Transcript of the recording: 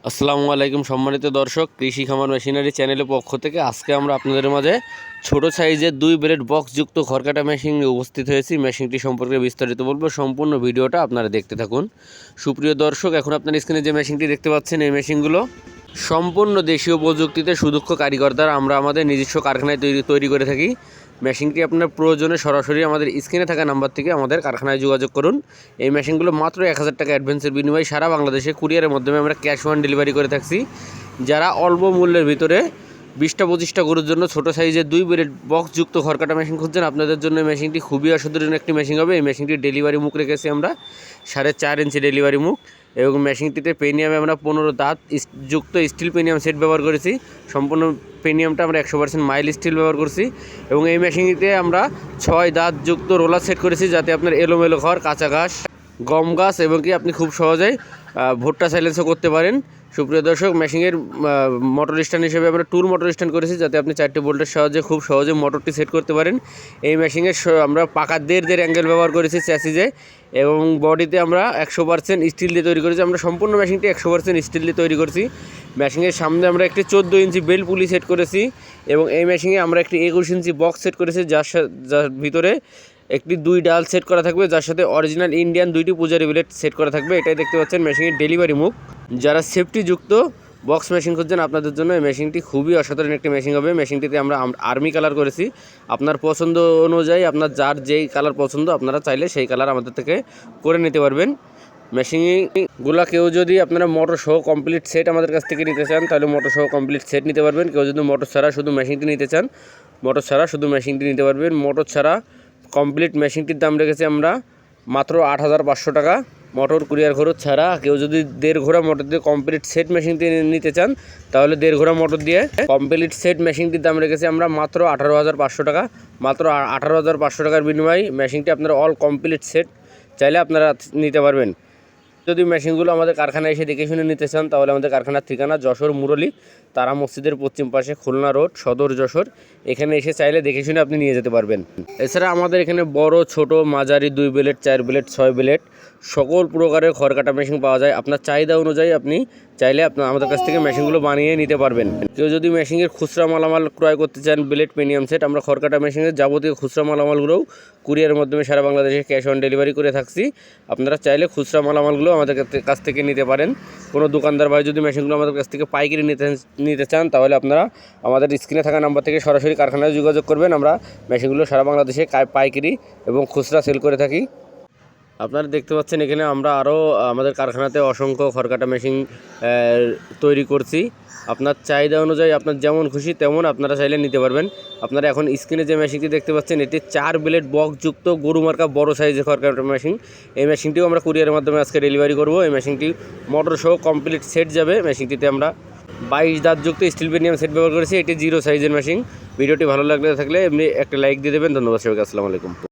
আসসালামু আলাইকুম সম্মানিত দর্শক, কৃষি খামার মেশিনারি চ্যানেলের পক্ষ থেকে আজকে আমরা আপনাদের মাঝে ছোট সাইজের 2 ব্লেড বক্সযুক্ত খড়কাটা মেশিন নিয়ে উপস্থিত হয়েছি। মেশিনটি সম্পর্কে বিস্তারিত বলবো, সম্পূর্ণ ভিডিওটা আপনারা দেখতে থাকুন। সুপ্রিয় দর্শক, এখন আপনার স্ক্রিনে যে মেশিনটি দেখতে পাচ্ছেন, এই মেশিনগুলো সম্পূর্ণ দেশীয় প্রযুক্তিতে সুদক্ষ কারিগর দ্বারা আমরা আমাদের নিজস্ব কারখানায় তৈরি করে থাকি। মেশিনটি আপনার প্রয়োজনে সরাসরি আমাদের স্ক্রিনে থাকা নাম্বার থেকে আমাদের কারখানায় যোগাযোগ করুন। এই মেশিনগুলো মাত্র 1000 টাকা অ্যাডভান্সের বিনিময়ে সারা বাংলাদেশে কুরিয়ারের মাধ্যমে আমরা ক্যাশ অন ডেলিভারি করে থাকছি। যারা অল্প মূল্যের ভিতরে 20-25টা গরুর জন্য ছোট সাইজের 2 ব্লেড বক্সযুক্ত খড়কাটা মেশিন খুঁজছেন, আপনাদের জন্য মেশিনটি খুবই অসাধারণ একটি মেশিন হবে। এই মেশিনটির ডেলিভারি মুখ রেখেছি আমরা 4.5 ইঞ্চি ডেলিভারি মুখ, এবং মেশিনটিতে পেনিয়ামে আমরা 15 দাঁত যুক্ত স্টিল পেনিয়াম সেট ব্যবহার করেছি। সম্পূর্ণ পেনিয়ামটা আমরা 100% মাইল স্টিল ব্যবহার করছি, এবং এই মেশিনটিতে আমরা 6 দাঁত যুক্ত রোলার সেট করেছি, যাতে আপনার এলোমেলো খড়, কাঁচা ঘাস, গম গাছ এবং কি আপনি খুব সহজেই ভুট্টা সাইলেন্সও করতে পারেন। সুপ্রিয় দর্শক, মেশিনের মোটর স্ট্যান্ড হিসেবে আমরা টুল মোটর স্ট্যান্ড করেছি, যাতে আপনি 4টে বোল্টের সাহায্যে খুব সহজে মোটরটি সেট করতে পারেন। এই মেশিনের আমরা পাকা দেড় অ্যাঙ্গেল ব্যবহার করেছি চ্যাসিজে, এবং বডিতে আমরা 100% স্টিল দিয়ে তৈরি করেছি। আমরা সম্পূর্ণ মেশিনটি 100% স্টিল দিয়ে তৈরি করেছি। মেশিনের সামনে আমরা একটি 14 ইঞ্চি বেল পুলি সেট করেছি, এবং এই মেশিনে আমরা একটি 21 ইঞ্চি বক্স সেট করেছি, যার ভিতরে একটি 2 ডাল সেট করা থাকবে, যার সাথে অরিজিনাল ইন্ডিয়ান 2টি পূজারি ব্লেড সেট করা থাকবে। এটাই দেখতে পাচ্ছেন মেশিনের ডেলিভারি মুখ। যারা সেফটিযুক্ত বক্স মেশিন খুঁজছেন, আপনাদের জন্য এই মেশিনটি খুবই অসাধারণ একটি মেশিন হবে। মেশিনটিতে আমরা আর্মি কালার করেছি। আপনার পছন্দ অনুযায়ী আপনার যার যেই কালার পছন্দ, আপনারা চাইলে সেই কালার আমাদের থেকে করে নিতে পারবেন। মেশিনগুলো কেউ যদি আপনারা মোটর সহ কমপ্লিট সেট আমাদের কাছ থেকে নিতে চান, তাহলে মোটর সহ কমপ্লিট সেট নিতে পারবেন। কেউ যদি মোটর ছাড়া শুধু মেশিনটি নিতে চান, মোটর ছাড়া শুধু মেশিনটি নিতে পারবেন। মোটর ছাড়া কমপ্লিট মেশিনটির দাম রেখেছি আমরা মাত্র 8500 টাকা, মোটর কুরিয়ার খরচ ছাড়া। কেউ যদি 1.5 ঘোড়া মোটর দিয়ে কমপ্লিট সেট মেশিনটি নিতে চান, তাহলে 1.5 ঘোড়া মোটর দিয়ে কমপ্লিট সেট মেশিনটির দাম রেখেছি আমরা মাত্র 18,500 টাকা। মাত্র 18,500 টাকার বিনিময়ে মেশিনটি আপনারা অল কমপ্লিট সেট চাইলে আপনারা নিতে পারবেন। যদি মেশিনগুলো আমাদের কারখানায় এসে দেখে শুনে নিতে চান, তাহলে আমাদের কারখানার ঠিকানা যশোর মুরলী তারা মসজিদের পশ্চিম পাশে, খুলনা রোড, সদর যশোর। এখানে এসে চাইলে দেখে শুনে আপনি নিয়ে যেতে পারবেন। এছাড়া আমাদের এখানে বড়, ছোট, মাঝারি, 2 ব্লেড, 4 ব্লেড, 6 ব্লেড সকল প্রকারের খড়কাটা মেশিন পাওয়া যায়। আপনার চাহিদা অনুযায়ী আপনি চাইলে আমাদের কাছ থেকে মেশিনগুলো বানিয়ে নিতে পারবেন। কেউ যদি মেশিনের খুচরা মালামাল ক্রয় করতে চান, ব্লেড, পেনিয়াম সেট, আমরা খড়কাটা মেশিনের যাবতীয় খুচরা মালামালগুলোও কুরিয়ারের মাধ্যমে সারা বাংলাদেশে ক্যাশ অন ডেলিভারি করে থাকছি। আপনারা চাইলে খুচরা মালামালগুলো আমাদের কাছ থেকে নিতে পারেন। কোনো দোকানদার ভাই যদি মেশিনগুলো আমাদের কাছ থেকে পাইকারি নিতে চান, তাহলে আপনারা আমাদের স্ক্রিনে থাকা নাম্বার থেকে সরাসরি কারখানায় যোগাযোগ করবেন। আমরা মেশিনগুলো সারা বাংলাদেশে পাইকারি এবং খুচরা সেল করে থাকি। আপনারা দেখতে পাচ্ছেন এখানে আমরা আরও আমাদের কারখানাতে অসংখ্য খড়কাটা মেশিন তৈরি করছি। আপনার চাহিদা অনুযায়ী আপনার যেমন খুশি তেমন আপনারা চাইলে নিতে পারবেন। আপনারা এখন স্ক্রিনে যে মেশিনটি দেখতে পাচ্ছেন, এটি 4 ব্লেড বক্সযুক্ত গরু মার্কা বড় সাইজের খড়কাটা মেশিন। এই মেশিনটিও আমরা কুরিয়ারের মাধ্যমে আজকে ডেলিভারি করব। এই মেশিনটি মোটর সহ কমপ্লিট সেট যাবে। মেশিনটিতে আমরা 22 দাঁতযুক্ত স্টিল পেনিয়াম সেট ব্যবহার করেছি। এটি 0 সাইজের মেশিন। ভিডিওটি ভালো থাকলে এমনি একটা লাইক দিয়ে দেবেন। ধন্যবাদ সবাইকে। আসসালামু আলাইকুম।